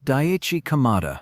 Daichi Kamada,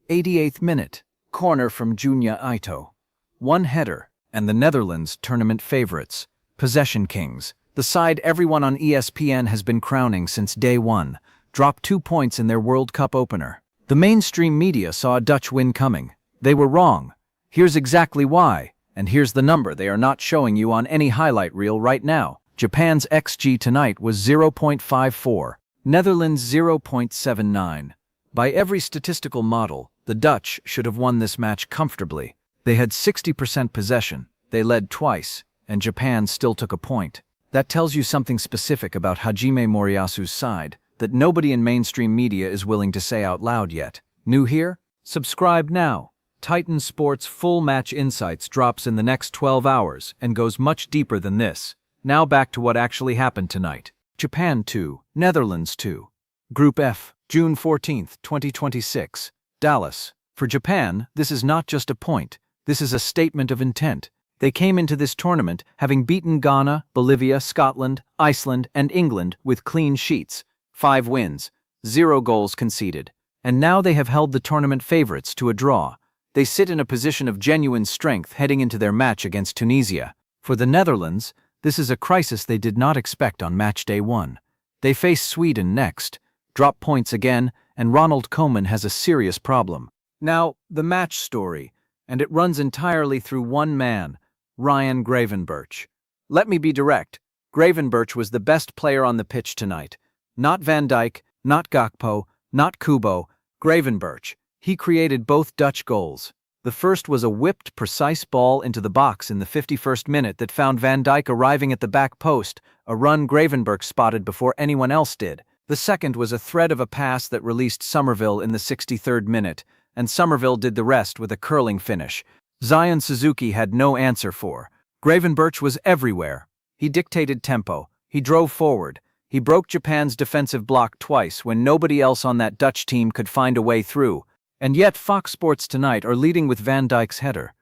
88th minute, corner from Junya Ito. One header, and the Netherlands tournament favorites, possession kings, the side everyone on ESPN has been crowning since day one, dropped 2 points in their World Cup opener. The mainstream media saw a Dutch win coming. They were wrong. Here's exactly why, and here's the number they are not showing you on any highlight reel right now. Japan's XG tonight was 0.54, Netherlands 0.79. By every statistical model, the Dutch should have won this match comfortably. They had 60% possession, they led twice, and Japan still took a point. That tells you something specific about Hajime Moriyasu's side that nobody in mainstream media is willing to say out loud yet. New here? Subscribe now. Titan Sports Full Match Insights drops in the next 12 hours and goes much deeper than this. Now back to what actually happened tonight. Japan 2, Netherlands 2. Group F, June 14, 2026. Dallas. For Japan, this is not just a point. This is a statement of intent. They came into this tournament having beaten Ghana, Bolivia, Scotland, Iceland, and England with clean sheets. 5 wins, 0 goals conceded. And now they have held the tournament favorites to a draw. They sit in a position of genuine strength heading into their match against Tunisia. For the Netherlands, this is a crisis they did not expect on match day 1. They face Sweden next, drop points again, and Ronald Koeman has a serious problem. Now, the match story, and it runs entirely through one man, Ryan Gravenberch. Let me be direct. Gravenberch was the best player on the pitch tonight. Not Van Dijk, not Gakpo, not Kubo, Gravenberch. He created both Dutch goals. The first was a whipped, precise ball into the box in the 51st minute that found Van Dijk arriving at the back post, a run Gravenberch spotted before anyone else did. The second was a thread of a pass that released Somerville in the 63rd minute, and Somerville did the rest with a curling finish. Zion Suzuki had no answer for. Gravenberch was everywhere. He dictated tempo. He drove forward. He broke Japan's defensive block twice when nobody else on that Dutch team could find a way through. And yet Fox Sports tonight are leading with Van Dijk's header.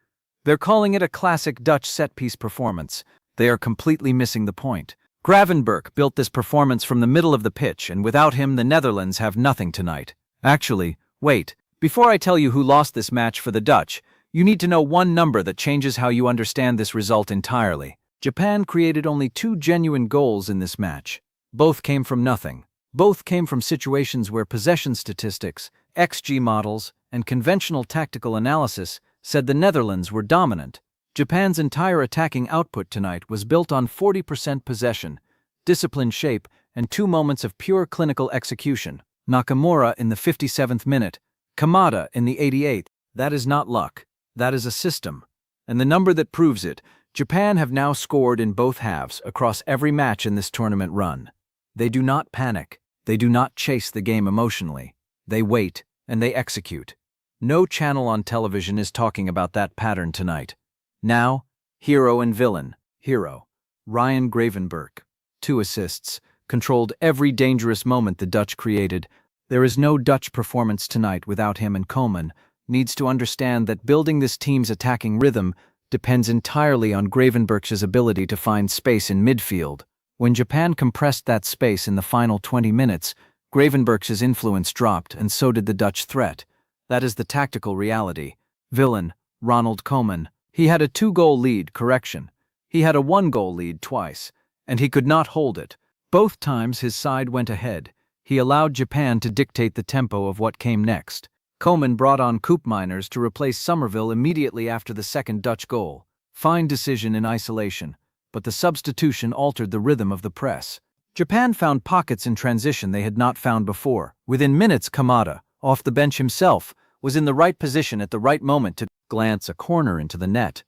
They're calling it a classic Dutch set-piece performance. They are completely missing the point. Gravenberch built this performance from the middle of the pitch, and without him the Netherlands have nothing tonight. Actually, wait. Before I tell you who lost this match for the Dutch, you need to know one number that changes how you understand this result entirely. Japan created only 2 genuine goals in this match. Both came from nothing. Both came from situations where possession statistics, XG models, and conventional tactical analysis said the Netherlands were dominant. Japan's entire attacking output tonight was built on 40% possession, disciplined shape, and 2 moments of pure clinical execution. Nakamura in the 57th minute, Kamada in the 88th. That is not luck. That is a system. And the number that proves it, Japan have now scored in both halves across every match in this tournament run. They do not panic. They do not chase the game emotionally. They wait, and they execute. No channel on television is talking about that pattern tonight. Now, hero and villain. Hero, Ryan Gravenberch. 2 assists, controlled every dangerous moment the Dutch created. There is no Dutch performance tonight without him, and Koeman needs to understand that building this team's attacking rhythm depends entirely on Gravenberch's ability to find space in midfield. When Japan compressed that space in the final 20 minutes, Gravenberch's influence dropped, and so did the Dutch threat. That is the tactical reality. Villain, Ronald Koeman. He had a 2-goal lead, correction. He had a 1-goal lead twice, and he could not hold it. Both times his side went ahead. He allowed Japan to dictate the tempo of what came next. Koeman brought on Koopmeiners to replace Somerville immediately after the second Dutch goal. Fine decision in isolation, but the substitution altered the rhythm of the press. Japan found pockets in transition they had not found before. Within minutes, Kamada, off the bench himself, was in the right position at the right moment to glance a corner into the net.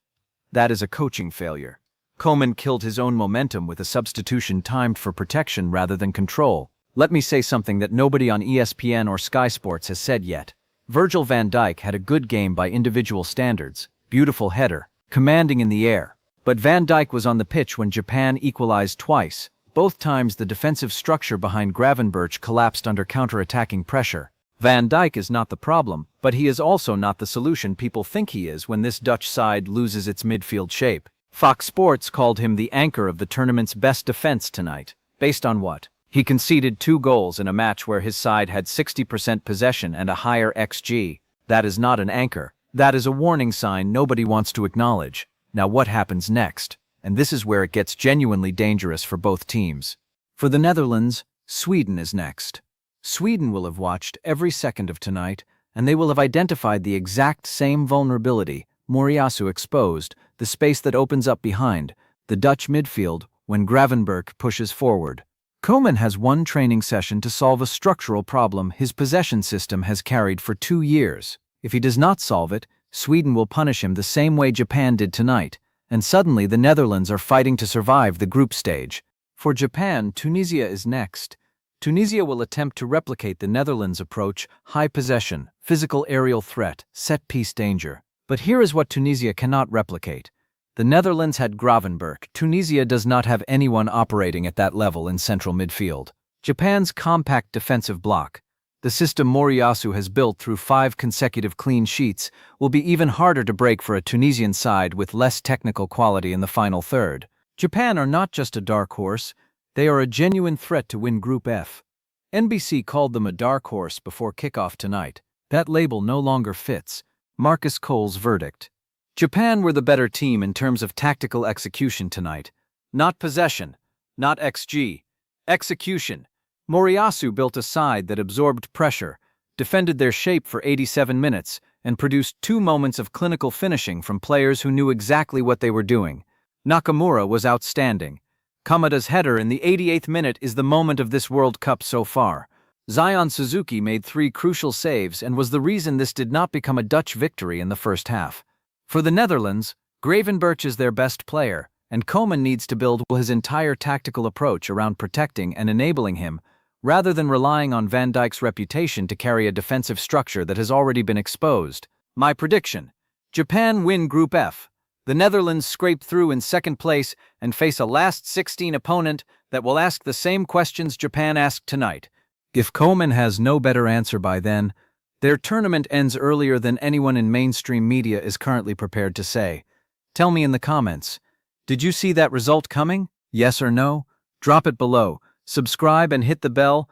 That is a coaching failure. Koeman killed his own momentum with a substitution timed for protection rather than control. Let me say something that nobody on ESPN or Sky Sports has said yet. Virgil van Dijk had a good game by individual standards, beautiful header, commanding in the air. But Van Dijk was on the pitch when Japan equalized twice. Both times the defensive structure behind Gravenberch collapsed under counter-attacking pressure. Van Dijk is not the problem, but he is also not the solution people think he is when this Dutch side loses its midfield shape. Fox Sports called him the anchor of the tournament's best defense tonight. Based on what? He conceded 2 goals in a match where his side had 60% possession and a higher XG. That is not an anchor. That is a warning sign nobody wants to acknowledge. Now what happens next? And this is where it gets genuinely dangerous for both teams. For the Netherlands, Sweden is next. Sweden will have watched every second of tonight, and they will have identified the exact same vulnerability Moriyasu exposed, the space that opens up behind the Dutch midfield when Gravenberch pushes forward. Koeman has one training session to solve a structural problem his possession system has carried for 2 years. If he does not solve it, Sweden will punish him the same way Japan did tonight, and suddenly the Netherlands are fighting to survive the group stage. For Japan, Tunisia is next. Tunisia will attempt to replicate the Netherlands' approach: high possession, physical aerial threat, set-piece danger. But here is what Tunisia cannot replicate. The Netherlands had Gravenberch. Tunisia does not have anyone operating at that level in central midfield. Japan's compact defensive block, the system Moriyasu has built through 5 consecutive clean sheets, will be even harder to break for a Tunisian side with less technical quality in the final third. Japan are not just a dark horse, they are a genuine threat to win Group F. NBC called them a dark horse before kickoff tonight. That label no longer fits. Marcus Cole's verdict. Japan were the better team in terms of tactical execution tonight. Not possession, not XG. Execution. Moriyasu built a side that absorbed pressure, defended their shape for 87 minutes, and produced 2 moments of clinical finishing from players who knew exactly what they were doing. Nakamura was outstanding. Kamada's header in the 88th minute is the moment of this World Cup so far. Zion Suzuki made 3 crucial saves and was the reason this did not become a Dutch victory in the first half. For the Netherlands, Gravenberch is their best player, and Koeman needs to build his entire tactical approach around protecting and enabling him, rather than relying on Van Dijk's reputation to carry a defensive structure that has already been exposed. My prediction: Japan win Group F. The Netherlands scrape through in second place and face a last 16 opponent that will ask the same questions Japan asked tonight. If Koeman has no better answer by then, their tournament ends earlier than anyone in mainstream media is currently prepared to say. Tell me in the comments, did you see that result coming? Yes or no? Drop it below. Subscribe and hit the bell